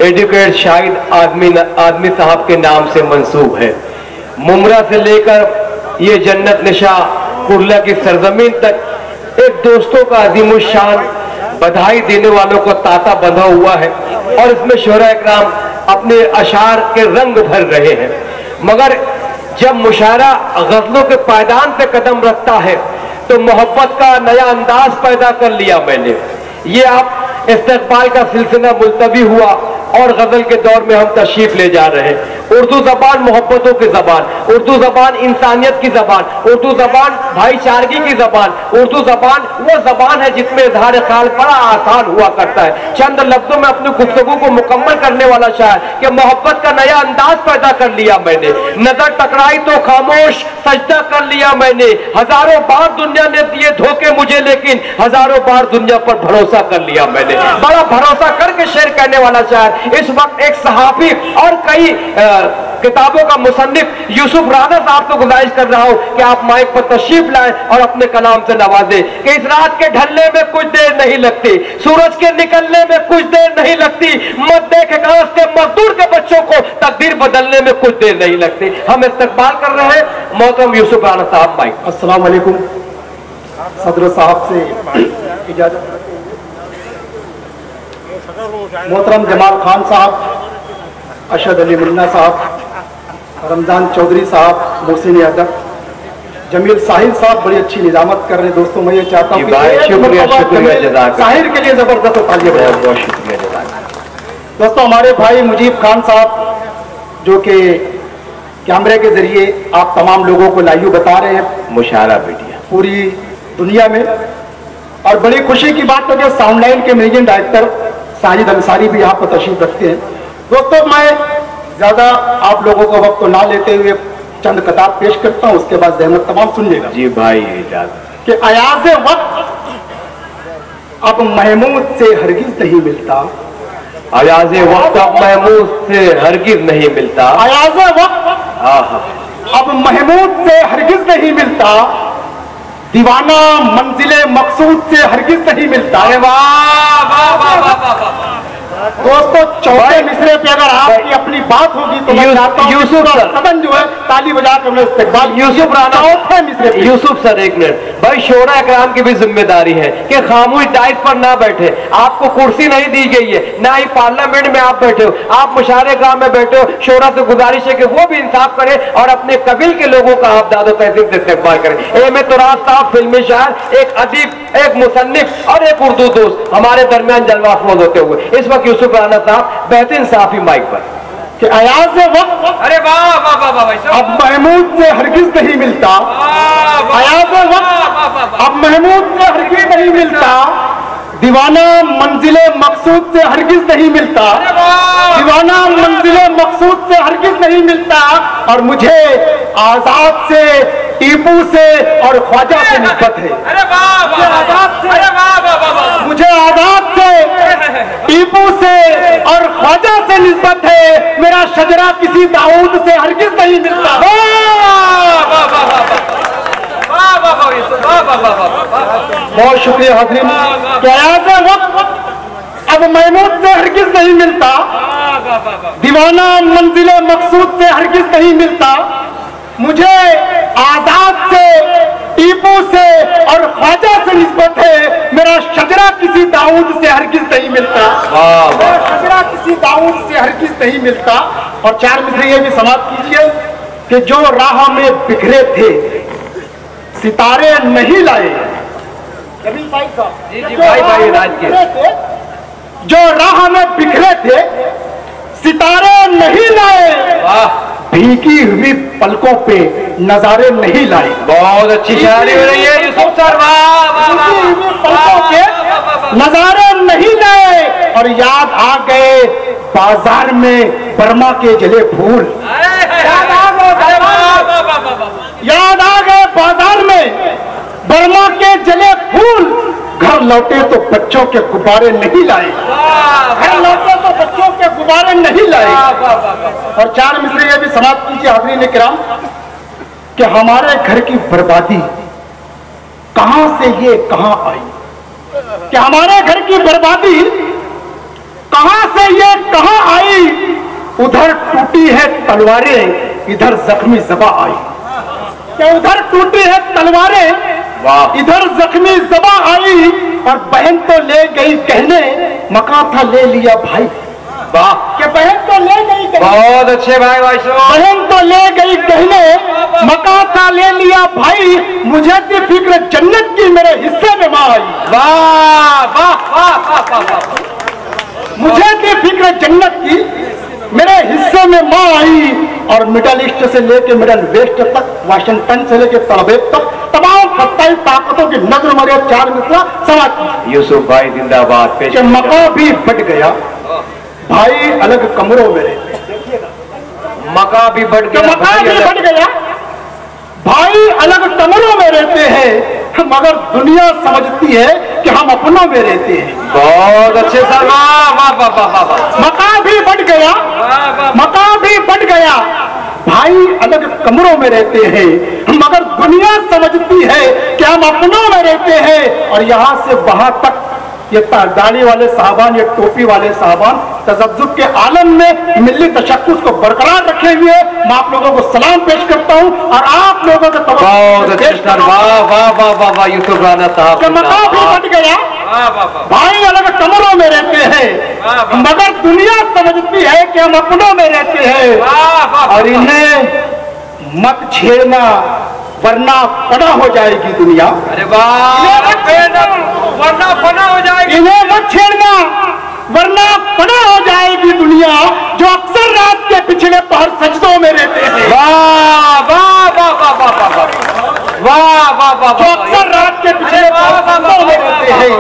Educate Shahid आदमी साहब के नाम से मंसूब है। मुमरा से लेकर ये जन्नत निशा कुर्ला की सरजमीन तक एक दोस्तों का अजीमुशान बधाई देने वालों को तांता बंधा हुआ है और इसमें शोहरा इकराम अपने अशार के रंग भर रहे हैं। मगर जब मुशायरा गजलों के पायदान पे कदम रखता है तो मोहब्बत का नया अंदाज पैदा कर लिया मैंने। ये आप इस्तकबाल का सिलसिला मुलतवी हुआ और गजल के दौर में हम तशरीफ ले जा रहे हैं। उर्दू जबान मोहब्बतों की जबान, उर्दू जबान इंसानियत की जबान, उर्दू जबान भाईचारगी की जबान, उर्दू जबान वो जबान है जिसमें इजहार ख्याल बड़ा आसान हुआ करता है। चंद लफ्जों में अपनी गुफ्तगू को मुकम्मल करने वाला शायर कि मोहब्बत का नया अंदाज पैदा कर लिया मैंने। नजर टकराई तो खामोश सजदा कर लिया मैंने। हजारों बार दुनिया ने दिए धोखे मुझे, लेकिन हजारों बार दुनिया पर भरोसा कर लिया मैंने। बड़ा भरोसा करके शेर कहने वाला शायर इस वक्त एक सहाफी और कई किताबों का मुसन्निफ यूसुफ राना साहब को गुजारिश कर रहा हूं कि आप माइक पर तशरीफ लाएं और अपने कलाम से नवाजें कि इस रात के ढलने में कुछ देर नहीं लगती, सूरज के निकलने में कुछ देर नहीं लगती, मत देखे घास के मजदूर के बच्चों को तकदीर बदलने में कुछ देर नहीं लगती। हम इस्तकबाल कर रहे हैं मोहतरम यूसुफ राना साहब। माइक। अस्सलाम वालेकुम। सदर साहब से इजाजत। मोहतरम जमाल खान साहब, अशद अली मुन्ना साहब, रमजान चौधरी साहब, मोहसिन यादव, जमील साहिर साहब बड़ी अच्छी निजामत कर रहे। दोस्तों मैं ये चाहता हूँ साहिर के लिए जबरदस्त तालियां। बहुत शुक्रिया। दोस्तों हमारे भाई मुजीब खान साहब जो कि कैमरे के जरिए आप तमाम लोगों को लाइव बता रहे हैं मुशायरा वीडियो पूरी दुनिया में, और बड़ी खुशी की बात है कि साउंडलाइन के मैनेजिंग डायरेक्टर साजिद अंसारी भी यहाँ पर तशरीफ रखते हैं। दोस्तों मैं ज्यादा आप लोगों को वक्त तो ना लेते हुए चंद किताब पेश करता हूँ, उसके बाद जहमत तमाम सुन लेगा। जी भाई इजाजत। कि अयाज़े वक्त अब महमूद से हरगिज नहीं मिलता, अयाज़े वक्त अब महमूद से हरगिज नहीं मिलता, अयाज़े वक्त अब महमूद से हरगिज नहीं मिलता, दीवाना मंजिले मकसूद से हरगिज नहीं मिलता। अरे वाह वाह वाह वाह वाह। दोस्तों चौथे मिसरे पे अगर आपकी अपनी बात होगी तो मैं चाहता हूं यूसुफ सर सदन जो है ताली बजा कर अपने इस्तेकबाल। यूसुफ राना चौथे मिसरे पे। यूसुफ सर एक मिनट भाई, शोरा इकराम की भी जिम्मेदारी है कि खामोश डाइट पर ना बैठे। आपको कुर्सी नहीं दी गई है, ना ही पार्लियामेंट में आप बैठे हो, आप मुशायरे गांव में बैठे हो। शोरा से गुजारिश है कि वो भी इंसाफ करे और अपने कबील के लोगों का आप दादो तहसील से इस्तेकबाल करें। एम तुराज साहब फिल्मी शायर, एक अदीब, एक मुसन्निफ और एक उर्दू दोस्त हमारे दरमियान जलवा अफरोज होते हुए इस वक्त यूसुफ राना साहब बेहतरीन साफी माइक पर। कि अयाज़े वक्त अरे वाह वाह वाह वाह अब महमूद से हरगिज नहीं मिलता, अयाज़े वक्त अब महमूद से हरगिज नहीं मिलता, दीवाना मंजिले मकसूद से हरगिज नहीं मिलता, दीवाना मंजिले मकसूद से हरगिज नहीं मिलता, और मुझे आजाद से, टीपू से और ख्वाजा से निस्बत है। मुझे आजाद से, टीपू से और ख्वाजा से निस्बत है। मेरा शजरा किसी दाऊद से हरगिज नहीं मिलता। बहुत शुक्रिया हाज़रीन। क़यास वक्त अब महमूद से हरगिज नहीं मिलता, दीवाना मंजिले मकसूद से हरगिज नहीं मिलता, मुझे आजाद से, टीपू से और ख्वाजा से निस्बत है। मेरा शजरा किसी दाऊद से हरगिज नहीं मिलता, मेरा शजरा किसी दाऊद से हरगिज नहीं मिलता। और चार मिसरे ये भी समाप्त कीजिए कि जो राह में बिखरे थे सितारे नहीं लाए, जो राह में बिखरे थे सितारे नहीं लाए, भीगी हुई पलकों पे नजारे नहीं लाए। बहुत अच्छी शायरी हो रही है यूसुफ सर, पलकों के नजारे नहीं लाए, और याद आ गए बाजार में बर्मा के जले फूल, याद आ गए बाजार में बर्मा के जले फूल। घर लौटे तो बच्चों के गुब्बारे नहीं लाए, घर लौटे तो बच्चों के गुब्बारे नहीं लाए। और चार मिसरे ये भी समाप्त कीजिए हाज़रीन किराम कि हमारे घर की बर्बादी कहां से ये कहां आई, कि हमारे घर की बर्बादी कहां से ये कहां आई। उधर टूटी है तलवारें, इधर जख्मी ज़बा आई, कि उधर टूटी है तलवारें, इधर जख्मी ज़बा आई। और बहन तो ले गई कहने, मकान था ले लिया भाई। वाह, कि बहन तो ले गई कहने, बहुत अच्छे भाई भाई साहब, बहन तो ले गई कहने, मकान था ले लिया भाई। मुझे थी फिक्र जन्नत की, मेरे हिस्से में मां आई। वाह वाह वाह वाह वाह, मुझे थी फिक्र जन्नत की, मेरे हिस्से में मां आई। और मिडल ईस्ट से लेके मिडल वेस्ट तक, वाशिंगटन से लेके तलबेब तक तमाम सत्ताई ताकतों की नजर मरे चार मिसरा समाज। यूसुफ भाई जिंदाबाद। पेश कि मका भी बट गया, भाई अलग कमरों में रहते, मका भी बढ़ गया, मका भी बट गया, भाई अलग कमरों में रहते हैं, मगर दुनिया समझती है कि हम अपनों में रहते हैं। बहुत अच्छे सर, वाह वाह वाह वाह वाह। मका भी बढ़ गया, मका भी बढ़ गया, भाई अलग कमरों में रहते हैं, मगर दुनिया समझती है कि हम अपनों में रहते हैं। और यहाँ से वहां तक ये दाढ़ी वाले साहबान, ये टोपी वाले साहबान तजब्जुब के आलम में मिल्ली तशक्कुस को बरकरार रखे हुए मैं आप लोगों को सलाम पेश करता हूँ। और आप लोगों के बहुत अच्छे सर, वाह वाह वाह वाह वाह। यूसुफ राना साहब, मका भी बढ़ गया, भाई अलग कमरों में रहते हैं, मगर दुनिया समझती है कि हम अपनों में रहते हैं। और इन्हें मत छेड़ना वरना फना हो जाएगी दुनिया। अरे वाह, वरना फना हो जाएगी। इन्हें मत छेड़ना वरना फना हो जाएगी दुनिया, जो अक्सर रात के पिछले पहर सजदों में रहते हैं। वाह वाह वाह वाह वाह वाह वाह वाह वाह, जो अक्सर रात के पिछले पहर सजदों में रहते हैं,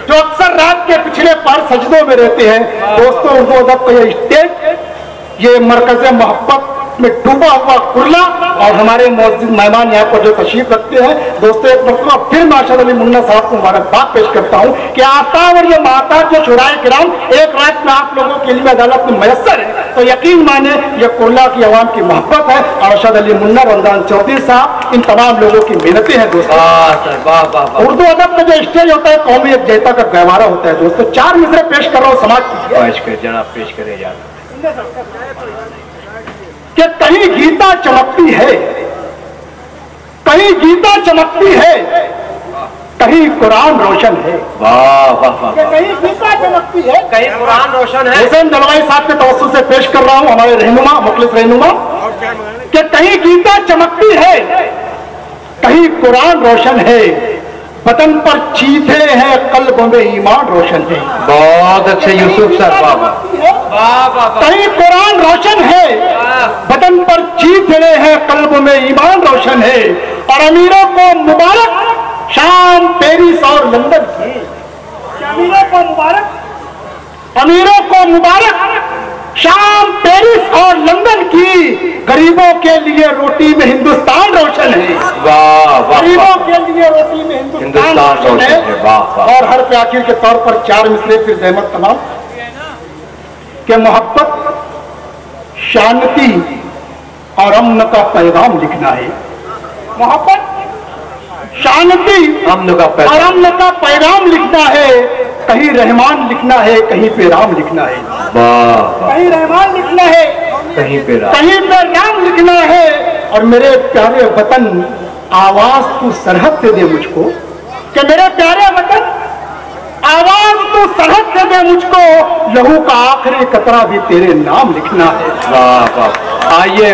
जो अक्सर रात के पिछले पहर सजदों में रहते हैं। दोस्तों, उर्दू अदब का ये स्टेज, ये मरकज़ मोहब्बत में डूबा हुआ कुर्ला, और हमारे मौजूद मेहमान यहाँ पर जो तशरीफ रखते हैं। दोस्तों, एक मरतबा फिर मैं अरशद अली मुन्ना साहब को मुबारकबाद पेश करता हूँ कि आफ्ताब और ये महताज जो शुराए किराम एक रात में आप लोगों के लिए अदालत में मयसर है, तो यकीन माने ये कुर्ला की अवाम की मोहब्बत है। और अरशद अली मुन्ना, रमजान चौधरी साहब, इन तमाम लोगों की मेहनतें हैं। दोस्तों, उर्दू अदब का जो स्टेज होता है कौमी एकजुटता का गहवारा होता है। दोस्तों, चार मिसरे पेश कर रहा हूँ, समाज कीजिए जनाब, पेश करें यार। कि कहीं गीता चमकती है, कहीं गीता चमकती है, कहीं कुरान रोशन है। वाह वाह वाह, कहीं गीता चमकती है, कहीं कुरान रोशन है। हुसैन दलवाई साहब के तवज्जुह से पेश कर रहा हूं, हमारे रहनुमा, मुखलिस रहनुमा, कि कहीं गीता चमकती है, कहीं कुरान रोशन है, बदन पर चीथे हैं, कल्ब में ईमान रोशन है। बहुत अच्छे यूसुफ सर, वाह वाह। कहीं कुरान रोशन है, बदन पर चीथे हैं, कल्ब में ईमान रोशन है। और अमीरों को मुबारक शाम, पेरिस और लंदन की, अमीरों को मुबारक, अमीरों को मुबारक शाम, पेरिस और लंदन की, गरीबों के लिए रोटी में हिंदुस्तान रोशन है। वाह, गरीबों के लिए रोटी में हिंदुस्तान रोशन है। और हर पे आखिर के तौर पर चार मिसरे फिर जहमत तमाम के मोहब्बत, शांति और अमन का पैगाम लिखना है। मोहब्बत, शांति और अमन का पैगाम लिखना है। कहीं रहमान लिखना है, कहीं पे राम लिखना है। कहीं रहमान लिखना है, कहीं पे राम लिखना है। और मेरे प्यारे वतन, आवाज तू सरहद से दे मुझको, कि मेरे प्यारे वतन, आवाज तू सरहद से दे मुझको, लहू का आखिरी कतरा भी तेरे नाम लिखना है। वाह वाह, आइए।